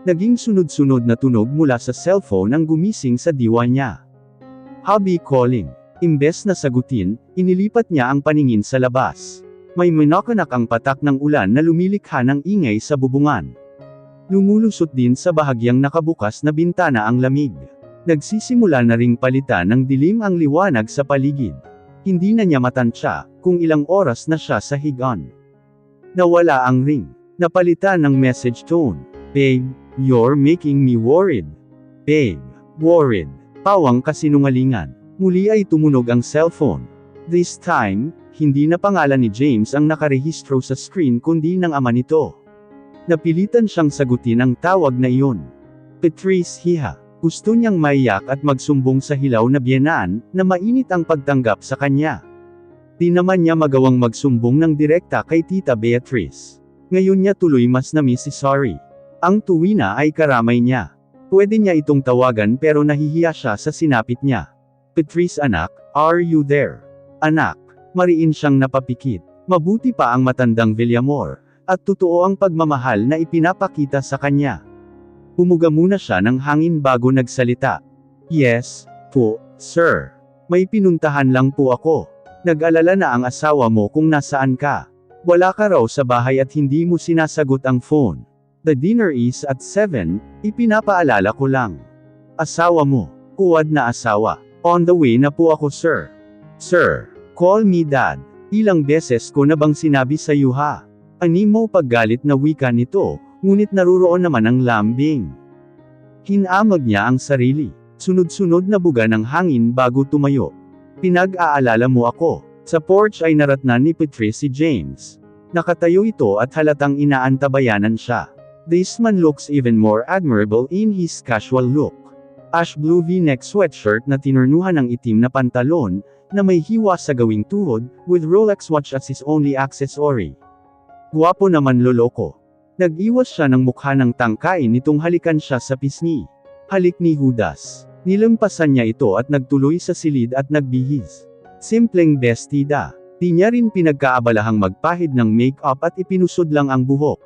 Naging sunod-sunod na tunog mula sa cellphone ang gumising sa diwa niya. Hubby calling. Imbes na sagutin, inilipat niya ang paningin sa labas. May minakanak ang patak ng ulan na lumilikha ng ingay sa bubungan. Lumulusot din sa bahagyang nakabukas na bintana ang lamig. Nagsisimula na ring palitan ng dilim ang liwanag sa paligid. Hindi na niya matansya kung ilang oras na siya sa higaan. Nawala ang ring. Napalitan ng message tone. Babe, you're making me worried. Babe, worried. Pawang kasinungalingan. Muli ay tumunog ang cellphone. This time, hindi na pangalan ni James ang nakarehistro sa screen kundi ng ama nito. Napilitan siyang sagutin ang tawag na iyon. Patrice Hiha. Gusto niyang maiyak at magsumbong sa hilaw na biyenan, na mainit ang pagtanggap sa kanya. Di naman niya magawang magsumbong ng direkta kay Tita Beatrice. Ngayon niya tuloy mas na-miss si Sorry. Ang tuwina ay karamay niya. Pwede niya itong tawagan pero nahihiya siya sa sinapit niya. Patrice anak, are you there? Anak, mariin siyang napapikit. Mabuti pa ang matandang Villamor, at totoo ang pagmamahal na ipinapakita sa kanya. Humuga muna siya ng hangin bago nagsalita. Yes, po, sir. May pinuntahan lang po ako. Nag-alala na ang asawa mo kung nasaan ka. Wala ka raw sa bahay at hindi mo sinasagot ang phone. The dinner is at 7, ipinapaalala ko lang. Asawa mo, kuwad na asawa. On the way na po ako sir. Sir, call me dad. Ilang beses ko na bang sinabi sa iyo ha? Animo paggalit na wika nito, ngunit naruroon naman ang lambing. Hinamag niya ang sarili. Sunod-sunod na buga ng hangin bago tumayo. Pinag-aalala mo ako. Sa porch ay naratnan ni Patrice si James. Nakatayo ito at halatang inaantabayanan siya. This man looks even more admirable in his casual look. Ash blue V-neck sweatshirt na tinurnuhan ng itim na pantalon, na may hiwa sa gawing tuhod, with Rolex watch as his only accessory. Guwapo naman loloko. Nag-iwas siya ng mukha ng tangkain nitong halikan siya sa pisngi. Halik ni Judas. Nilampasan niya ito at nagtuloy sa silid at nagbihis. Simpleng bestida. Di niya rin pinagkaabalahang magpahid ng make-up at ipinusod lang ang buhok.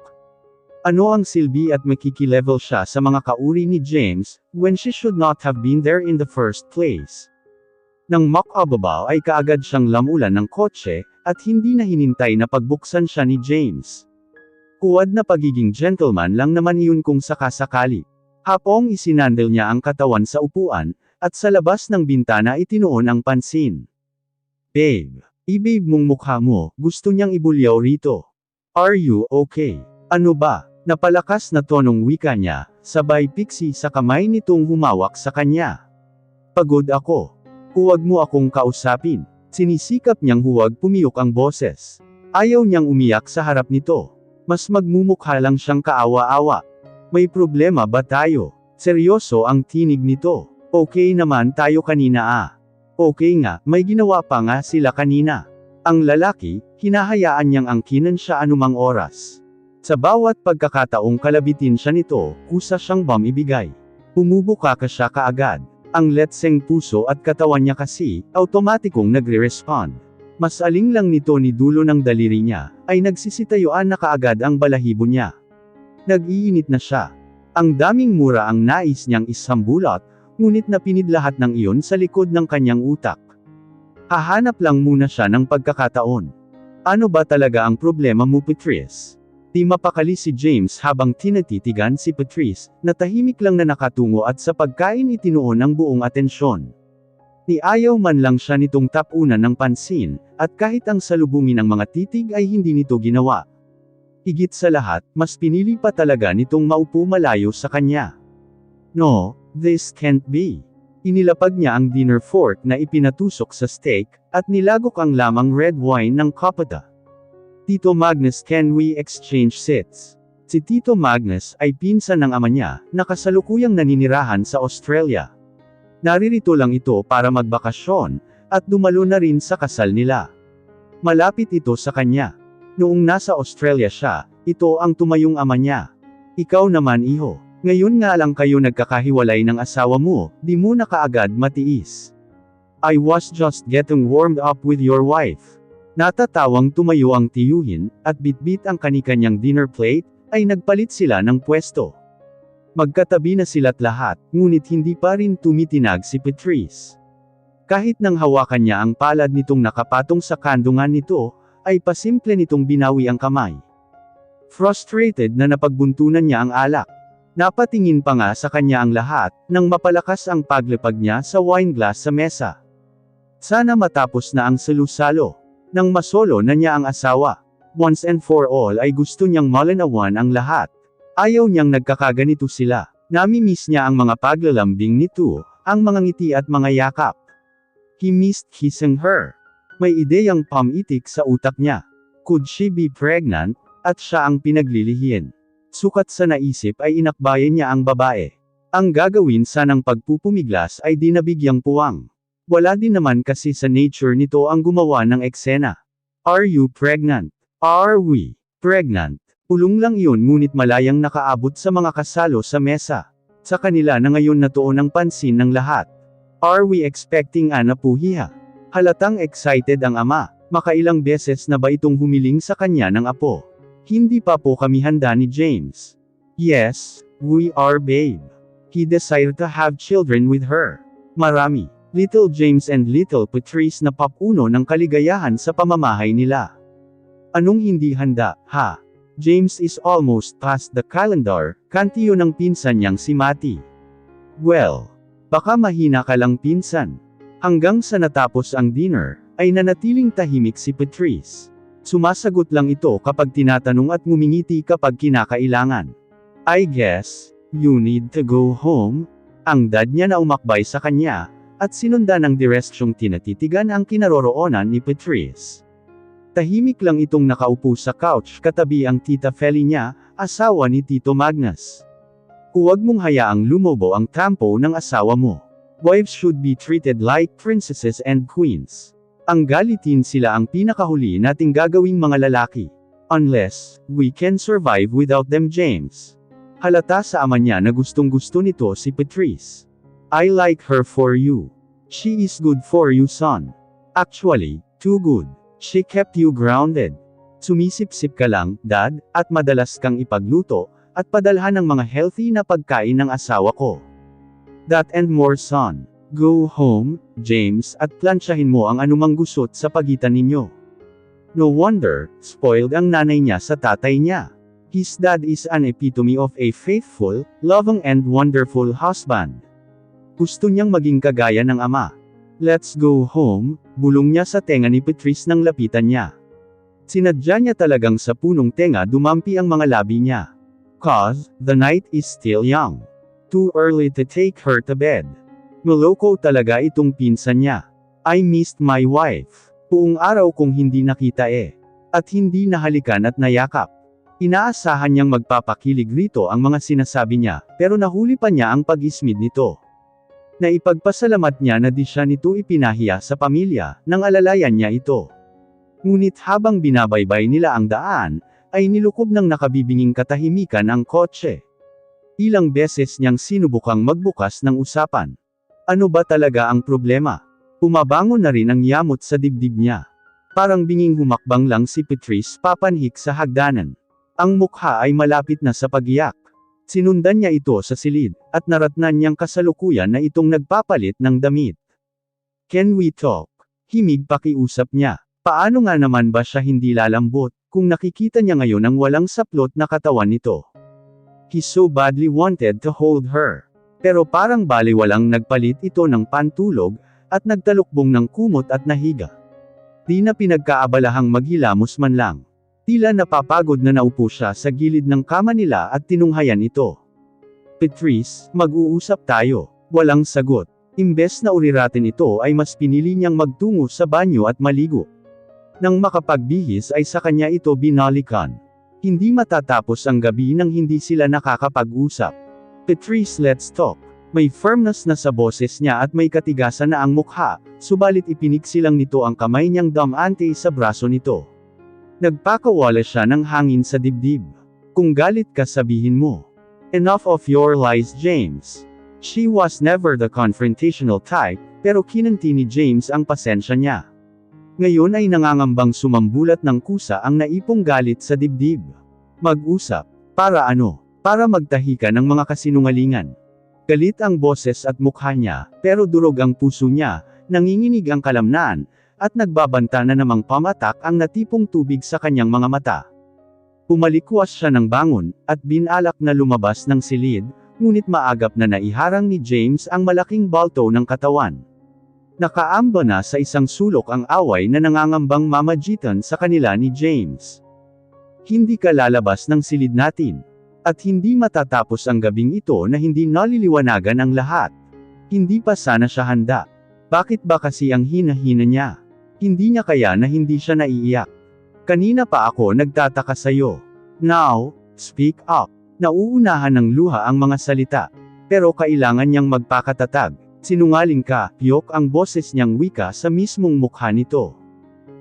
Ano ang silbi at makikilevel siya sa mga kauri ni James, when she should not have been there in the first place. Nang makababaw ay kaagad siyang lamulan ng kotse, at hindi na hinintay na pagbuksan siya ni James. Kuwad na pagiging gentleman lang naman iyon kung sakasakali. Hapong isinandal niya ang katawan sa upuan, at sa labas ng bintana itinuon ang pansin. Babe, i-babe mong mukha mo, gusto niyang ibulyaw rito. Are you okay? Ano ba? Napalakas na tonong wika niya, sabay piksi sa kamay nitong humawak sa kanya. Pagod ako. Huwag mo akong kausapin. Sinisikap niyang huwag pumiyok ang boses. Ayaw niyang umiyak sa harap nito. Mas magmumukha lang siyang kaawa-awa. May problema ba tayo? Seryoso ang tinig nito. Okay naman tayo kanina ah. Okay nga, may ginawa pa nga sila kanina. Ang lalaki, hinahayaan niyang angkinan siya anumang oras. Sa bawat pagkakataong kalabitin siya nito, kusa siyang ibigay. Pumubuka ka siya kaagad. Ang letseng puso at katawan niya kasi, automatikong nagre-respond. Mas aling lang nito ni dulo ng daliri niya, ay nagsisitayuan na kaagad ang balahibo niya. Nag-iinit na siya. Ang daming mura ang nais niyang isambulot, ngunit napinid lahat ng iyon sa likod ng kanyang utak. Hahanap lang muna siya ng pagkakataon. Ano ba talaga ang problema mo Patrice? Di mapakali si James habang tinatitigan si Patrice, na tahimik lang na nakatungo at sa pagkain itinuon ang buong atensyon. Ni ayaw man lang siya nitong tapunan ng pansin, at kahit ang salubungin ng mga titig ay hindi nito ginawa. Higit sa lahat, mas pinili pa talaga nitong maupo malayo sa kanya. No, this can't be. Inilapag niya ang dinner fork na ipinatusok sa steak, at nilagok ang lamang red wine ng kapata. Tito Magnus, can we exchange seats? Si Tito Magnus ay pinsan ng ama niya, na kasalukuyang naninirahan sa Australia. Naririto lang ito para magbakasyon, at dumalo na rin sa kasal nila. Malapit ito sa kanya. Noong nasa Australia siya, ito ang tumayong ama niya. Ikaw naman iho, ngayon nga lang kayo nagkakahiwalay ng asawa mo, di mo na kaagad matiis. I was just getting warmed up with your wife. Natatawang tumayo ang tiyuhin, at bitbit ang kanikanyang dinner plate, ay nagpalit sila ng pwesto. Magkatabi na sila't lahat, ngunit hindi pa rin tumitinag si Patrice. Kahit nang hawakan niya ang palad nitong nakapatong sa kandungan nito, ay pasimple nitong binawi ang kamay. Frustrated na napagbuntunan niya ang alak. Napatingin pa nga sa kanya ang lahat, nang mapalakas ang paglipag niya sa wine glass sa mesa. Sana matapos na ang salusalo. Nang masolo na niya ang asawa. Once and for all ay gusto niyang malinawan ang lahat. Ayaw niyang nagkakaganito sila. Nami-miss niya ang mga paglalambing nito, ang mga ngiti at mga yakap. He missed kissing her. May ideyang pamitik sa utak niya. Could she be pregnant? At siya ang pinaglilihin. Sukat sa naisip ay inakbayan niya ang babae. Ang gagawin sanang pagpupumiglas ay di nabigyang puwang. Wala din naman kasi sa nature nito ang gumawa ng eksena. Are you pregnant? Are we pregnant? Pulong lang iyon ngunit malayang nakaabot sa mga kasalo sa mesa. Sa kanila na ngayon natuon ang pansin ng lahat. Are we expecting an apuhiha? Halatang excited ang ama. Makailang beses na ba itong humiling sa kanya ng apo? Hindi pa po kami handa ni James. Yes, we are babe. He desired to have children with her. Marami. Little James and Little Patrice na papuno ng kaligayahan sa pamamahay nila. Anong hindi handa, ha? James is almost past the calendar, kantiyo ng pinsan niyang si Matty. Well, baka mahina ka lang pinsan. Hanggang sa natapos ang dinner, ay nanatiling tahimik si Patrice. Sumasagot lang ito kapag tinatanong at ngumingiti kapag kinakailangan. I guess, you need to go home. Ang dad niya na umakbay sa kanya, at sinundan ng direksyong tinatitigan ang kinaroroonan ni Patrice. Tahimik lang itong nakaupo sa couch katabi ang tita Feli niya, asawa ni Tito Magnus. Huwag mong hayaang lumobo ang tempo ng asawa mo. Wives should be treated like princesses and queens. Ang galitin sila ang pinakahuli nating gagawing mga lalaki. Unless, we can survive without them James. Halata sa ama niya na gustong-gusto nito si Patrice. I like her for you. She is good for you son. Actually, too good. She kept you grounded. Sumisip-sip ka lang, dad, at madalas kang ipagluto, at padalhan ng mga healthy na pagkain ng asawa ko. That and more son. Go home, James, at plansyahin mo ang anumang gusot sa pagitan ninyo. No wonder, spoiled ang nanay niya sa tatay niya. His dad is an epitome of a faithful, loving and wonderful husband. Gusto niyang maging kagaya ng ama. Let's go home, bulong niya sa tenga ni Patrice nang lapitan niya. Sinadya niya talagang sa punong tenga dumampi ang mga labi niya. Cause, the night is still young. Too early to take her to bed. Maloko talaga itong pinsan niya. I missed my wife. Buong araw kong hindi nakita At hindi nahalikan at nayakap. Inaasahan niyang magpapakilig rito ang mga sinasabi niya, pero nahuli pa niya ang pag-ismid nito. Naipagpasalamat niya na di siya nito ipinahiya sa pamilya, nang alalayan niya ito. Ngunit habang binabaybay nila ang daan, ay nilukob ng nakabibinging katahimikan ang kotse. Ilang beses niyang sinubukang magbukas ng usapan. Ano ba talaga ang problema? Pumabangon na rin ang yamot sa dibdib niya. Parang binging humakbang lang si Patrice papanhik sa hagdanan. Ang mukha ay malapit na sa pagiyak. Sinundan niya ito sa silid, at naratnan niyang kasalukuyan na itong nagpapalit ng damit. Can we talk? Himig pakiusap niya. Paano nga naman ba siya hindi lalambot, kung nakikita niya ngayon ang walang saplot na katawan nito? He so badly wanted to hold her. Pero parang baliwalang nagpalit ito ng pantulog, at nagtalukbong ng kumot at nahiga. Di na pinagkaabalahang maghilamos man lang. Tila napapagod na naupo siya sa gilid ng kama nila at tinunghayan ito. Patrice, mag-uusap tayo. Walang sagot. Imbes na uriratin ito ay mas pinili niyang magtungo sa banyo at maligo. Nang makapagbihis ay sa kanya ito binalikan. Hindi matatapos ang gabi nang hindi sila nakakapag-usap. Patrice, let's talk. May firmness na sa boses niya at may katigasan na ang mukha, subalit ipinigsilang nito ang kamay niyang damante sa braso nito. Nagpakawala siya ng hangin sa dibdib. Kung galit ka sabihin mo. Enough of your lies James. She was never the confrontational type, pero kinanti ni James ang pasensya niya. Ngayon ay nangangambang sumambulat ng kusa ang naipong galit sa dibdib. Mag-usap. Para ano? para magtahi ka ng mga kasinungalingan. Galit ang boses at mukha niya, pero durog ang puso niya, nanginginig ang kalamnaan, at nagbabanta na namang pamatak ang natipong tubig sa kanyang mga mata. Pumalikwas siya ng bangon, at binalak na lumabas ng silid, ngunit maagap na naiharang ni James ang malaking balto ng katawan. Nakaamba na sa isang sulok ang away na nangangambang mamagitan sa kanila ni James. Hindi ka lalabas ng silid natin. At hindi matatapos ang gabing ito na hindi naliliwanagan ang lahat. Hindi pa sana siya handa. Bakit ba kasi ang hina-hina niya? Hindi niya kaya na hindi siya naiiyak? Kanina pa ako nagtataka sa'yo. Now, speak up. Nauunahan ng luha ang mga salita. Pero kailangan niyang magpakatatag. Sinungaling ka, piyok ang boses niyang wika sa mismong mukha nito.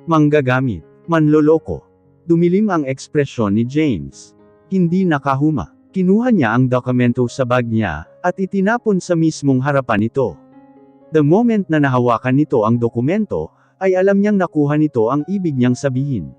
Manggagamit. Manloloko. Dumilim ang ekspresyon ni James. Hindi nakahuma. Kinuha niya ang dokumento sa bag niya, at itinapon sa mismong harapan nito. The moment na nahawakan nito ang dokumento, ay alam niyang nakuha nito ang ibig niyang sabihin.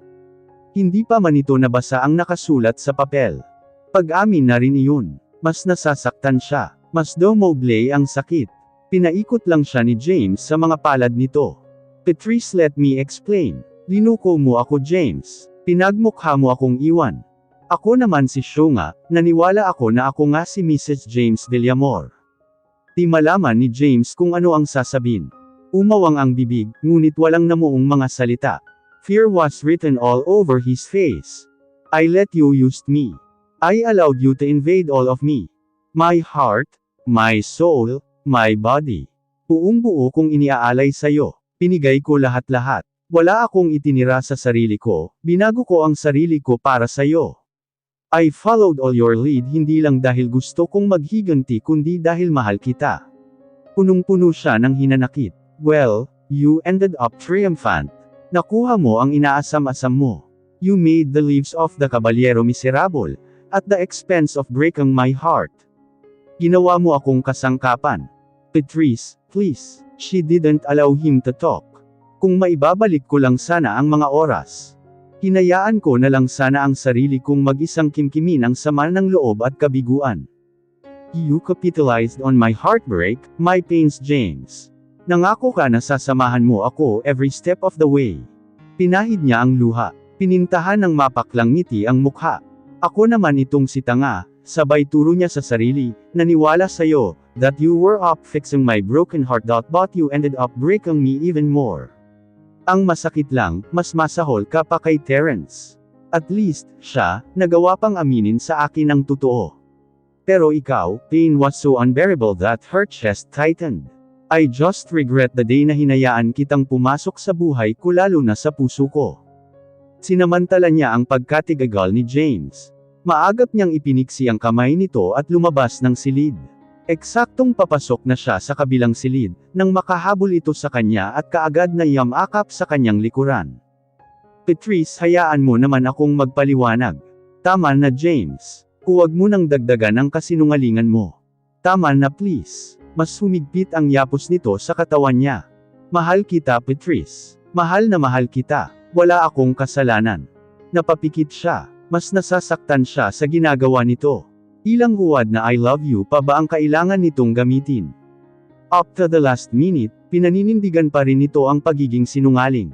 Hindi pa man ito nabasa ang nakasulat sa papel. Pag-amin na rin iyon. Mas nasasaktan siya. Mas dumoble ang sakit. Pinaikot lang siya ni James sa mga palad nito. Patrice, let me explain. Linuko mo ako, James. Pinagmukha mo akong iwan. Ako naman si Shunga, naniwala ako na ako nga si Mrs. James Villamor. Di malaman ni James kung ano ang sasabihin. Umawang ang bibig, ngunit walang namuong mga salita. Fear was written all over his face. I let you use me. I allowed you to invade all of me. My heart, my soul, my body. Buong buo kong iniaalay sa'yo. Pinigay ko lahat-lahat. Wala akong itinira sa sarili ko, binago ko ang sarili ko para sa'yo. I followed all your lead hindi lang dahil gusto kong maghiganti kundi dahil mahal kita. Punong-puno siya ng hinanakit. Well, you ended up triumphant. Nakuha mo ang inaasam-asam mo. You made the lives of the Caballero miserable, at the expense of breaking my heart. Ginawa mo akong kasangkapan. Patrice, please. She didn't allow him to talk. Kung maibabalik ko lang sana ang mga oras. Hinayaan ko na lang sana ang sarili kong mag-isang kimkimin ang sama ng loob at kabiguan. You capitalized on my heartbreak, my pains, James. Nangako ka na sasamahan mo ako every step of the way. Pinahid niya ang luha. Pinintahan ng mapaklang ngiti ang mukha. Ako naman itong si tanga, sabay turo niya sa sarili, naniwala sa'yo, that you were up fixing my broken heart. But you ended up breaking me even more. Ang masakit lang, mas masahol ka pa kay Terence. At least, siya, nagawa pang aminin sa akin ang totoo. Pero ikaw, pain was so unbearable that her chest tightened. I just regret the day na hinayaan kitang pumasok sa buhay ko lalo na sa puso ko. Sinamantala niya ang pagkatigagal ni James. Maagap niyang ipiniksi ang kamay nito at lumabas ng silid. Eksaktong papasok na siya sa kabilang silid, nang makahabol ito sa kanya at kaagad na yamakap sa kanyang likuran. Patrice, hayaan mo naman akong magpaliwanag. Tama na, James. Huwag mo nang dagdagan ang kasinungalingan mo. Tama na, please. Mas humigpit ang yapos nito sa katawan niya. Mahal kita, Patrice. Mahal na mahal kita. Wala akong kasalanan. Napapikit siya. Mas nasasaktan siya sa ginagawa nito. Ilang huwad na I love you pa ba ang kailangan nitong gamitin? Up to the last minute, pinaninindigan pa rin nito ang pagiging sinungaling.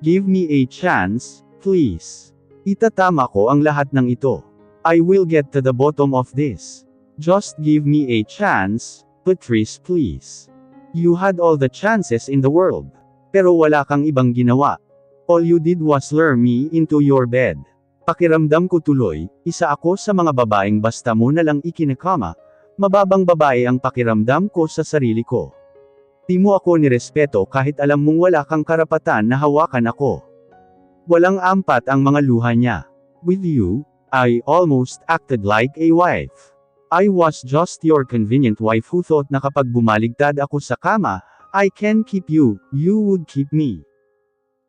Give me a chance, please. Itatama ko ang lahat ng ito. I will get to the bottom of this. Just give me a chance, Patrice, please. You had all the chances in the world. Pero wala kang ibang ginawa. All you did was lure me into your bed. Pakiramdam ko tuloy, isa ako sa mga babaeng basta mo na lang ikinakama, mababang babae ang pakiramdam ko sa sarili ko. Di mo ako nirespeto kahit alam mong wala kang karapatan na hawakan ako. Walang ampat ang mga luha niya. With you, I almost acted like a wife. I was just your convenient wife who thought na kapag bumaligtad ako sa kama, I can keep you, you would keep me.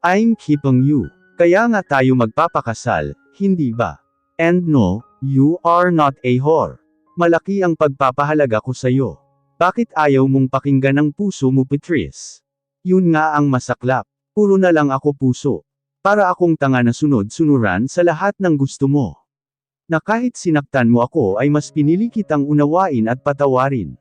I'm keeping you. Kaya nga tayo magpapakasal, hindi ba? And no, you are not a whore. Malaki ang pagpapahalaga ko sa'yo. Bakit ayaw mong pakinggan ang puso mo, Patrice? Yun nga ang masaklap. Puro na lang ako puso. Para akong tanga na sunod-sunuran sa lahat ng gusto mo. Na kahit sinaktan mo ako ay mas pinili kitang unawain at patawarin.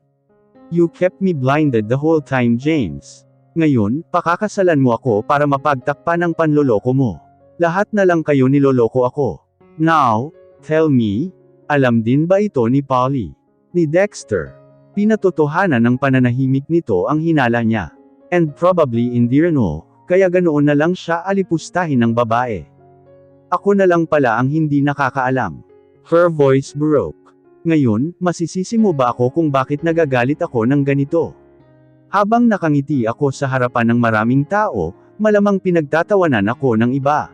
You kept me blinded the whole time, James. Ngayon, pakakasalan mo ako para mapagtakpan ang panloloko mo. Lahat na lang kayo niloloko ako. Now, tell me, alam din ba ito ni Polly? Ni Dexter? Pinatotohanan ng pananahimik nito ang hinala niya. And probably hindi rin kaya ganoon na lang siya alipustahin ng babae. Ako na lang pala ang hindi nakakaalam. Her voice broke. Ngayon, masisisi mo ba ako kung bakit nagagalit ako ng ganito? Habang nakangiti ako sa harapan ng maraming tao, malamang pinagtatawanan ako ng iba.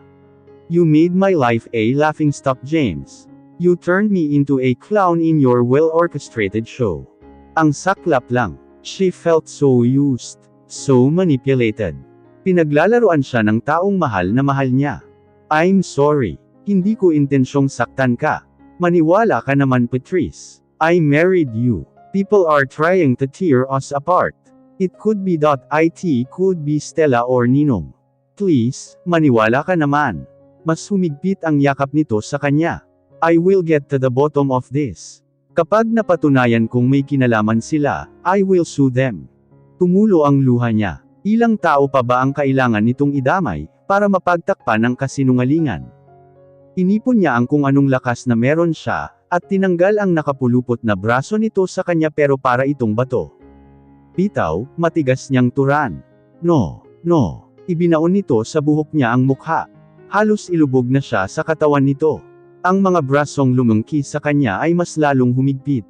You made my life a laughingstock, James. You turned me into a clown in your well-orchestrated show. Ang saklap lang. She felt so used, so manipulated. Pinaglalaruan siya ng taong mahal niya. I'm sorry. Hindi ko intensyong saktan ka. Maniwala ka naman, Patrice. I married you. People are trying to tear us apart. It could be .it could be Stella or Ninong. Please, maniwala ka naman. Mas humigpit ang yakap nito sa kanya. I will get to the bottom of this. Kapag napatunayan kong may kinalaman sila, I will sue them. Tumulo ang luha niya. Ilang tao pa ba ang kailangan nitong idamay, para mapagtakpan ng kasinungalingan? Inipon niya ang kung anong lakas na meron siya, at tinanggal ang nakapulupot na braso nito sa kanya pero para itong bato. Bitaw, matigas niyang turan. No. Ibinaon nito sa buhok niya ang mukha. Halos ilubog na siya sa katawan nito. Ang mga brasong lumungki sa kanya ay mas lalong humigpit.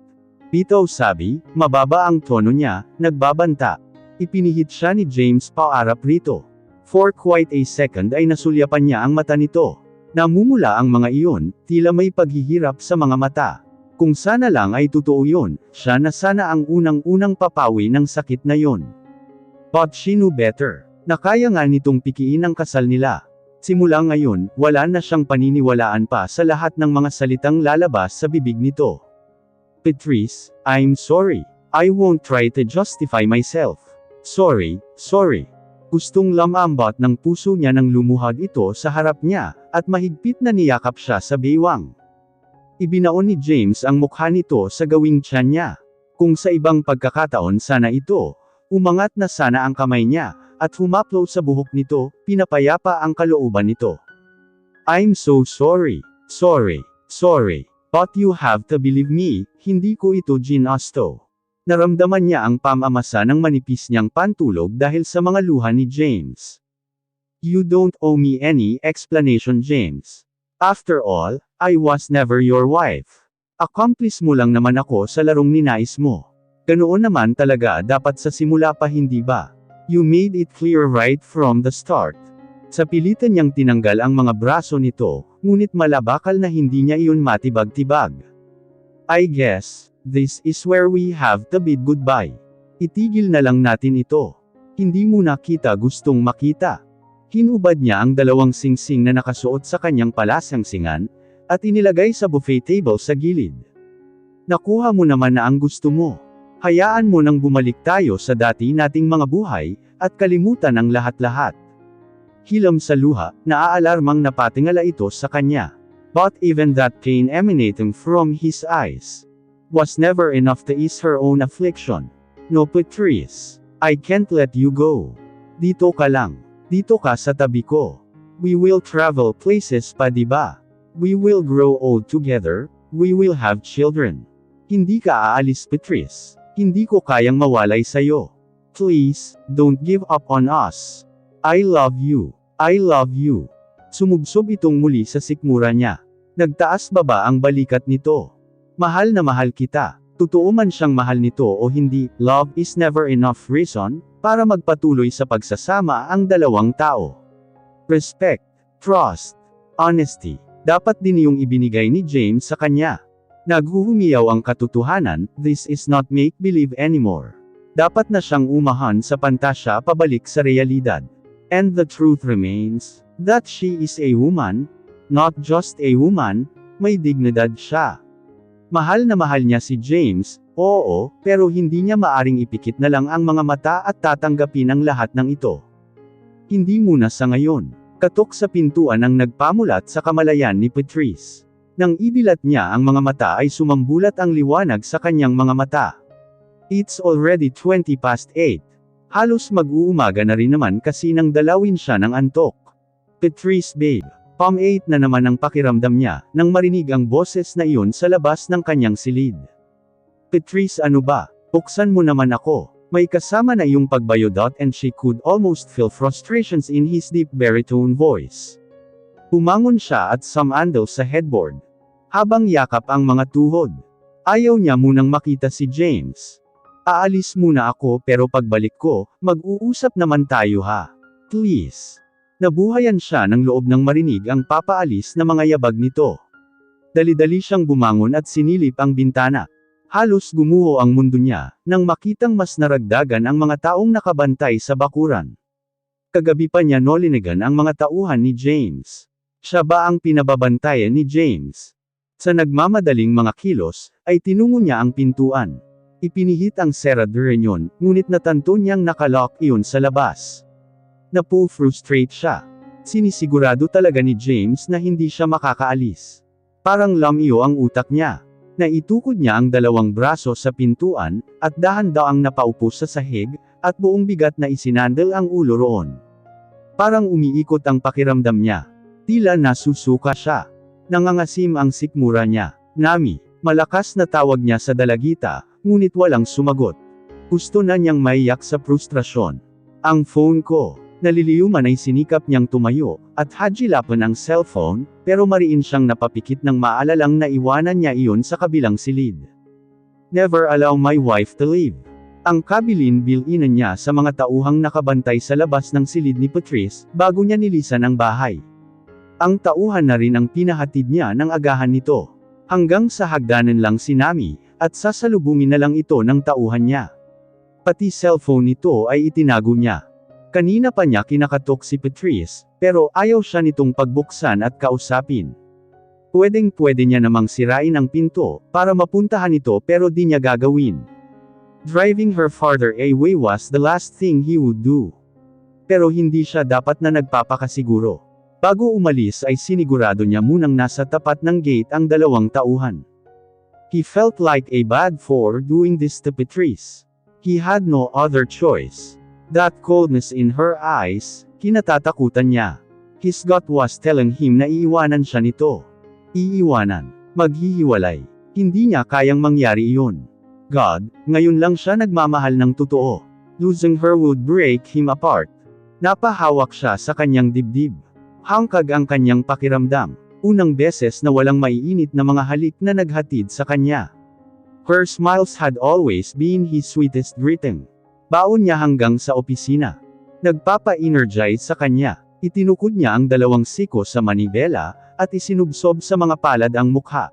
Bitaw, sabi, mababa ang tono niya, nagbabanta. Ipinihit siya ni James paarap rito. For quite a second ay nasulyapan niya ang mata nito. Namumula ang mga iyon, tila may paghihirap sa mga mata. Kung sana lang ay totoo yun, siya na sana ang unang-unang papawi ng sakit na yon. But she knew better. Na kaya nga nitong pikiin ang kasal nila. Simula ngayon, wala na siyang paniniwalaan pa sa lahat ng mga salitang lalabas sa bibig nito. Patrice, I'm sorry. I won't try to justify myself. Sorry. Gustong lamambot ng puso niya nang lumuhad ito sa harap niya, at mahigpit na niyakap siya sa baywang. Ibinaon ni James ang mukha nito sa gawing tiyan niya. Kung sa ibang pagkakataon sana ito, umangat na sana ang kamay niya, at humaplo sa buhok nito, pinapayapa ang kalooban nito. I'm so sorry. But you have to believe me, hindi ko ito ginasto. Naramdaman niya ang pamamasa ng manipis niyang pantulog dahil sa mga luha ni James. You don't owe me any explanation, James. After all, I was never your wife. Accomplice mo lang naman ako sa larong ninais mo. Ganoon naman talaga dapat sa simula pa, hindi ba? You made it clear right from the start. Sa pilitan niyang tinanggal ang mga braso nito, ngunit malabakal na hindi niya iyon matibag-tibag. I guess, this is where we have to bid goodbye. Itigil na lang natin ito. Hindi mo na kita gustong makita. Hinubad niya ang dalawang singsing na nakasuot sa kanyang palasangsingan, at inilagay sa buffet table sa gilid. Nakuha mo naman na ang gusto mo. Hayaan mo nang bumalik tayo sa dati nating mga buhay, at kalimutan ang lahat-lahat. Hilam sa luha, naaalarmang napatingala ito sa kanya. But even that pain emanating from his eyes was never enough to ease her own affliction. No, Patrice. I can't let you go. Dito ka lang. Dito ka sa tabi ko. We will travel places pa, diba? We will grow old together. We will have children. Hindi ka aalis, Patrice. Hindi ko kayang mawalay sa'yo. Please, don't give up on us. I love you. Sumubsob itong muli sa sikmura niya. Nagtaas baba ang balikat nito. Mahal na mahal kita. Totoo man siyang mahal nito o hindi, love is never enough reason para magpatuloy sa pagsasama ang dalawang tao. Respect, trust, honesty, dapat din yung ibinigay ni James sa kanya. Naghuhumiyaw ang katotohanan, this is not make-believe anymore. Dapat na siyang umahan sa pantasya pabalik sa realidad. And the truth remains, that she is a woman, not just a woman, may dignidad siya. Mahal na mahal niya si James, oo, pero hindi niya maaring ipikit na lang ang mga mata at tatanggapin ang lahat ng ito. Hindi muna sa ngayon. Katok sa pintuan ang nagpamulat sa kamalayan ni Patrice. Nang idilat niya ang mga mata ay sumambulat ang liwanag sa kanyang mga mata. It's already 8:20. Halos mag-uumaga na rin naman kasi nang dalawin siya ng antok. Patrice babe. Palm 8 na naman ang pakiramdam niya, nang marinig ang boses na iyon sa labas ng kanyang silid. Patrice ano ba? Buksan mo naman ako. May kasama na iyong pagbayo. And she could almost feel frustrations in his deep baritone voice. Pumangon siya at sumandal sa headboard. Habang yakap ang mga tuhod. Ayaw niya munang makita si James. Aalis muna ako pero pagbalik ko, mag-uusap naman tayo ha. Please. Nabuhayan siya ng loob nang marinig ang papaalis na mga yabag nito. Dali-dali siyang bumangon at sinilip ang bintana. Halos gumuho ang mundo niya, nang makitang mas naragdagan ang mga taong nakabantay sa bakuran. Kagabi pa niya nolinigan ang mga tauhan ni James. Siya ba ang pinababantayan ni James? Sa nagmamadaling mga kilos, ay tinungo niya ang pintuan. Ipinihit ang serradura niyon, ngunit natanto niyang nakalock iyon sa labas. Napu-frustrate siya. Sinisigurado talaga ni James na hindi siya makakaalis. Parang lamyo ang utak niya. Naitukod niya ang dalawang braso sa pintuan, at dahan-daang napaupo sa sahig, at buong bigat na isinandal ang ulo roon. Parang umiikot ang pakiramdam niya. Tila nasusuka siya. Nangangasim ang sikmura niya. Nami, malakas na tawag niya sa dalagita, ngunit walang sumagot. Gusto na niyang maiyak sa frustrasyon. Ang phone ko. Naliliyuman ay sinikap niyang tumayo, at hadjilapan ang cellphone, pero mariin siyang napapikit nang maalalang naiwanan niya iyon sa kabilang silid. Never allow my wife to leave. Ang kabilin-bilinan niya sa mga tauhang nakabantay sa labas ng silid ni Patrice, bago niya nilisan ang bahay. Ang tauhan na rin ang pinahatid niya ng agahan nito. Hanggang sa hagdanan lang si Nami, at sasalubungin na lang ito ng tauhan niya. Pati cellphone nito ay itinago niya. Kanina pa niya kinakatok si Patrice, pero ayaw siya nitong pagbuksan at kausapin. Pwedeng-pwede niya namang sirain ang pinto, para mapuntahan ito pero di niya gagawin. Driving her farther away was the last thing he would do. Pero hindi siya dapat na nagpapakasiguro. Bago umalis ay sinigurado niya munang nasa tapat ng gate ang dalawang tauhan. He felt like a bad for doing this to Patrice. He had no other choice. That coldness in her eyes, kinatatakutan niya. His gut was telling him na iiwanan siya nito. Iiwanan. Maghihiwalay. Hindi niya kayang mangyari iyon. God, ngayon lang siya nagmamahal ng totoo. Losing her would break him apart. Napahawak siya sa kanyang dibdib. Hangkag ang kanyang pakiramdam. Unang beses na walang maiinit na mga halik na naghatid sa kanya. Her smiles had always been his sweetest greeting. Baon niya hanggang sa opisina. Nagpapa-energize sa kanya. Itinukod niya ang dalawang siko sa manibela, at isinubsob sa mga palad ang mukha.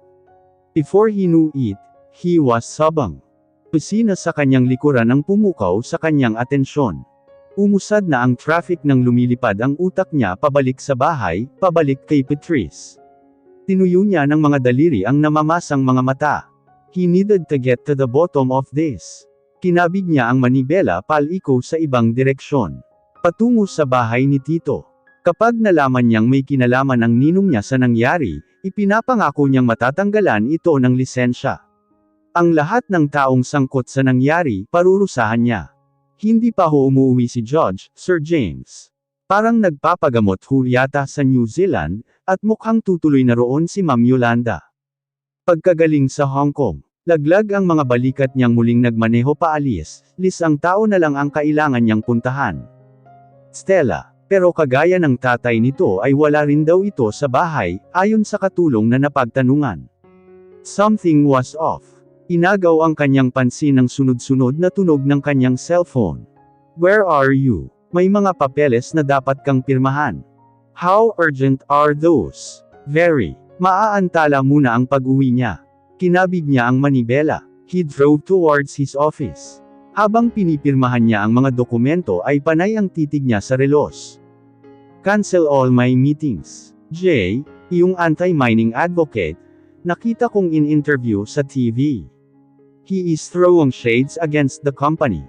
Before he knew it, he was sobbing. Opisina sa kanyang likuran ang pumukaw sa kanyang atensyon. Umusad na ang traffic nang lumilipad ang utak niya pabalik sa bahay, pabalik kay Patrice. Tinuyo niya ng mga daliri ang namamasang mga mata. He needed to get to the bottom of this. Kinabig niya ang manibela paliko sa ibang direksyon. Patungo sa bahay ni Tito. Kapag nalaman niyang may kinalaman ang ninong niya sa nangyari, ipinapangako niyang matatanggalan ito ng lisensya. Ang lahat ng taong sangkot sa nangyari, parurusahan niya. Hindi pa ho umuwi si Judge, Sir James. Parang nagpapagamot ho yata sa New Zealand, at mukhang tutuloy na roon si Ma'am Yolanda. Pagkagaling sa Hong Kong. Laglag ang mga balikat niyang muling nagmaneho paalis, ang tao na lang ang kailangan niyang puntahan. Stella, pero kagaya ng tatay nito ay wala rin daw ito sa bahay, ayon sa katulong na napagtanungan. Something was off. Inagaw ang kanyang pansin ng sunod-sunod na tunog ng kanyang cellphone. Where are you? May mga papeles na dapat kang pirmahan. How urgent are those? Very. Maaantala muna ang pag-uwi niya. Kinabig niya ang manibela. He drove towards his office. Habang pinipirmahan niya ang mga dokumento ay panay ang titig niya sa relos. Cancel all my meetings. Jay, iyong anti-mining advocate, nakita kong in-interview sa TV. He is throwing shades against the company.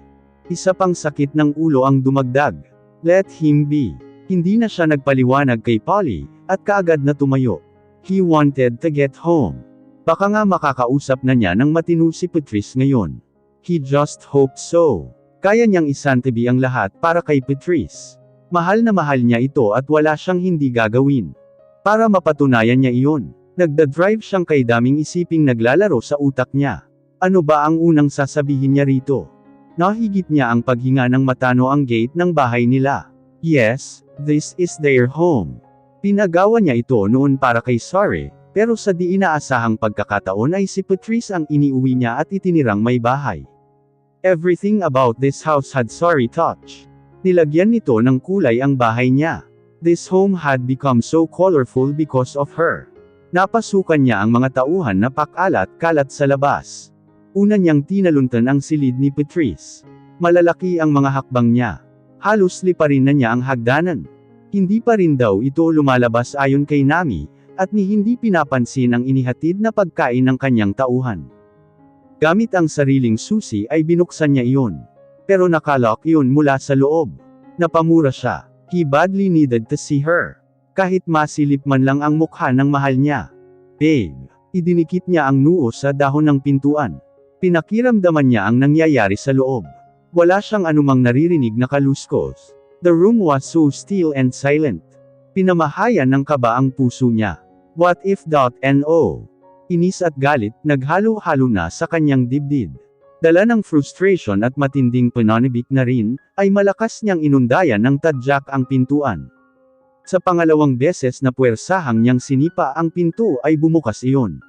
Isa pang sakit ng ulo ang dumagdag. Let him be. Hindi na siya nagpaliwanag kay Polly, at kaagad na tumayo. He wanted to get home. Baka nga makakausap na niya ng matino si Patrice ngayon. He just hoped so. Kaya niyang isantabi ang lahat para kay Patrice. Mahal na mahal niya ito at wala siyang hindi gagawin. Para mapatunayan niya iyon, nagdadrive siyang kay daming isiping naglalaro sa utak niya. Ano ba ang unang sasabihin niya rito? Nahigit niya ang paghinga ng matano ang gate ng bahay nila. Yes, this is their home. Pinagawa niya ito noon para kay Sari, pero sa di inaasahang pagkakataon ay si Patrice ang iniuwi niya at itinirang may bahay. Everything about this house had Sari touch. Nilagyan nito ng kulay ang bahay niya. This home had become so colorful because of her. Napasukan niya ang mga tauhan na pakalat-kalat sa labas. Una niyang tinaluntan ang silid ni Patrice. Malalaki ang mga hakbang niya. Halos liparin na niya ang hagdanan. Hindi pa rin daw ito lumalabas ayon kay Nami, at ni hindi pinapansin ang inihatid na pagkain ng kanyang tauhan. Gamit ang sariling susi ay binuksan niya iyon. Pero nakalock iyon mula sa loob. Napamura siya. He badly needed to see her. Kahit masilip man lang ang mukha ng mahal niya. Babe. Idinikit niya ang noo sa dahon ng pintuan. Pinakiramdaman niya ang nangyayari sa loob. Wala siyang anumang naririnig na kaluskos. The room was so still and silent. Pinamahayan ng kaba ang puso niya. What if .no? Inis at galit, naghalo-halo na sa kanyang dibdib. Dala ng frustration at matinding pananibik na rin, ay malakas niyang inundayan ng tadyak ang pintuan. Sa pangalawang beses na puwersahang niyang sinipa ang pinto ay bumukas iyon.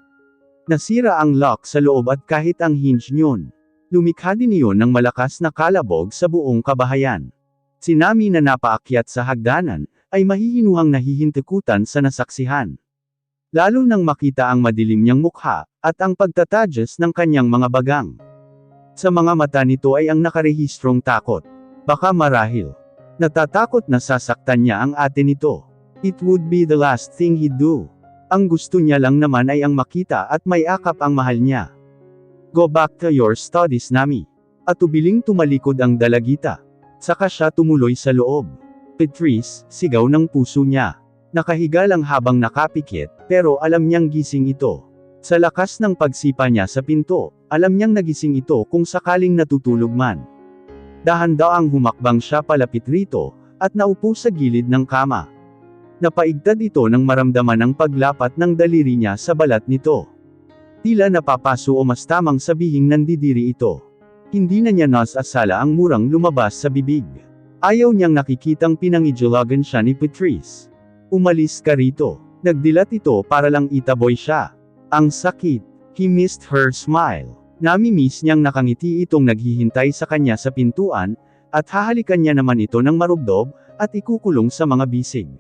Nasira ang lock sa loob at kahit ang hinge niyon. Lumikha din iyon ng malakas na kalabog sa buong kabahayan. Si Nami na napaakyat sa hagdanan, ay mahihinuhang nahihintikutan sa nasaksihan. Lalo nang makita ang madilim niyang mukha, at ang pagtatadyes ng kanyang mga bagang. Sa mga mata nito ay ang nakarehistrong takot. Baka marahil. Natatakot na sasaktan niya ang ate nito. It would be the last thing he'd do. Ang gusto niya lang naman ay ang makita at may akap ang mahal niya. Go back to your studies, Nami. At ubiling tumalikod ang dalagita. Saka siya tumuloy sa loob. Patrice, sigaw ng puso niya. Nakahiga lang habang nakapikit, pero alam niyang gising ito. Sa lakas ng pagsipa niya sa pinto, alam niyang nagising ito kung sakaling natutulog man. Dahan-daang humakbang siya palapit rito, at naupo sa gilid ng kama. Napaigtad ito nang maramdaman ang paglapat ng daliri niya sa balat nito. Tila napapaso o mas tamang sabihing nandidiri ito. Hindi na niya nasasala ang murang lumabas sa bibig. Ayaw niyang nakikitang pinangidjolagan siya ni Patrice. Umalis ka rito. Nagdilat ito para lang itaboy siya. Ang sakit. He missed her smile. Nami-miss niyang nakangiti itong naghihintay sa kanya sa pintuan, at hahalikan niya naman ito ng marubdob, at ikukulong sa mga bisig.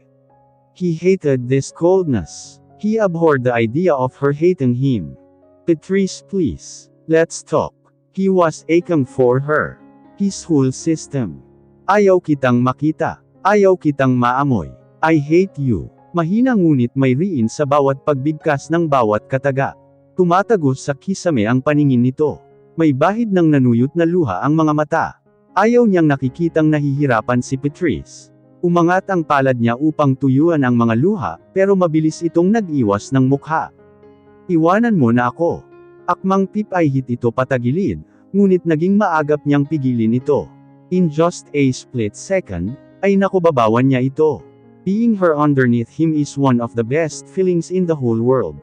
He hated this coldness. He abhorred the idea of her hating him. Patrice, please. Let's talk. He was aching for her. His whole system. Ayaw kitang makita. Ayaw kitang maamoy. I hate you. Mahina ngunit may riin sa bawat pagbigkas ng bawat kataga. Tumatagos sa kisame ang paningin nito. May bahid ng nanuyot na luha ang mga mata. Ayaw niyang nakikitang nahihirapan si Patrice. Umangat ang palad niya upang tuyuan ang mga luha, pero mabilis itong nag-iwas ng mukha. Iwanan mo na ako. Akmang tip ay hit ito patagilid, ngunit naging maagap niyang pigilin ito. In just a split second, ay nakubabawan niya ito. Being her underneath him is one of the best feelings in the whole world.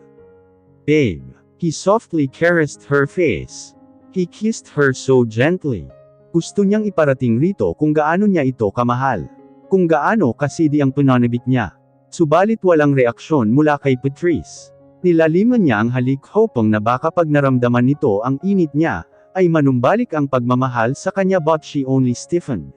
Babe. He softly caressed her face. He kissed her so gently. Gusto niyang iparating rito kung gaano niya ito kamahal. Kung gaano kasidi ang pananabik niya. Subalit walang reaksyon mula kay Patrice. Nilaliman niya ang halik hoping na baka pag naramdaman nito ang init niya, ay manumbalik ang pagmamahal sa kanya, but she only stiffened.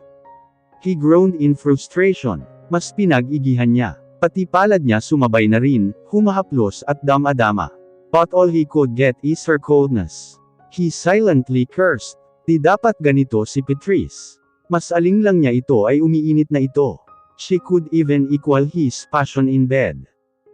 He groaned in frustration. Mas pinag-igihan niya. Pati palad niya sumabay na rin, humahaplos at dama-dama. But all he could get is her coldness. He silently cursed. Di dapat ganito si Patrice. Mas aling lang niya ito ay umiinit na ito. She could even equal his passion in bed.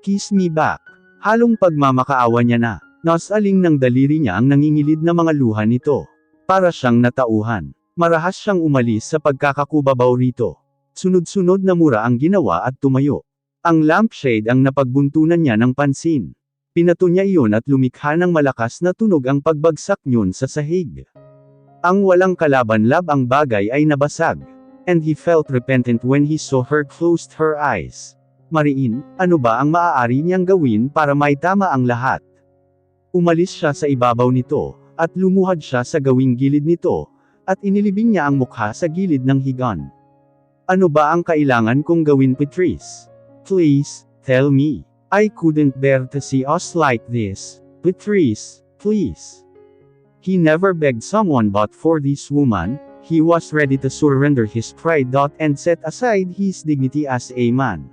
Kiss me back. Halong pagmamakaawa niya na. Nasaling ng daliri niya ang nangingilid na mga luha nito. Para siyang natauhan. Marahas siyang umalis sa pagkakakubabaw rito. Sunod-sunod na mura ang ginawa at tumayo. Ang lampshade ang napagbuntunan niya ng pansin. Pinato niya iyon at lumikha ng malakas na tunog ang pagbagsak niyon sa sahig. Ang walang kalaban-lab ang bagay ay nabasag. And he felt repentant when he saw her closed her eyes. Mariin, ano ba ang maaari niyang gawin para maitama ang lahat? Umalis siya sa ibabaw nito, at lumuhad siya sa gawing gilid nito, at inilibing niya ang mukha sa gilid ng higan. Ano ba ang kailangan kong gawin, Patrice? Please, tell me. I couldn't bear to see us like this. Patrice, please. He never begged someone but for this woman, he was ready to surrender his pride and set aside his dignity as a man.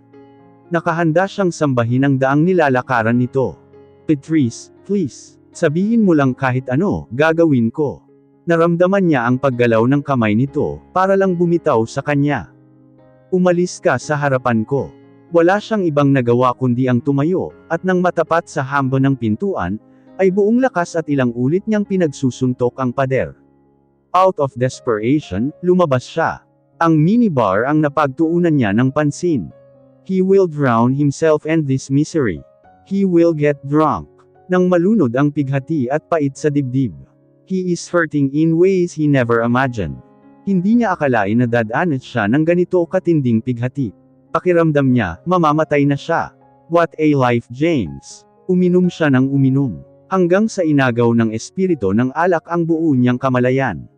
Nakahanda siyang sambahin ang daang nilalakaran nito. Patrice, please, sabihin mo lang kahit ano, gagawin ko. Naramdaman niya ang paggalaw ng kamay nito, para lang bumitaw sa kanya. Umalis ka sa harapan ko. Wala siyang ibang nagawa kundi ang tumayo, at nang matapat sa hambo ng pintuan, ay buong lakas at ilang ulit niyang pinagsusuntok ang pader. Out of desperation, lumabas siya. Ang minibar ang napagtuunan niya ng pansin. He will drown himself and this misery. He will get drunk. Nang malunod ang pighati at pait sa dibdib. He is hurting in ways he never imagined. Hindi niya akalain na dadaanan siya ng ganito katinding pighati. Pakiramdam niya, mamamatay na siya. What a life, James. Uminom siya ng uminom. Hanggang sa inagaw ng espiritu ng alak ang buo niyang kamalayan.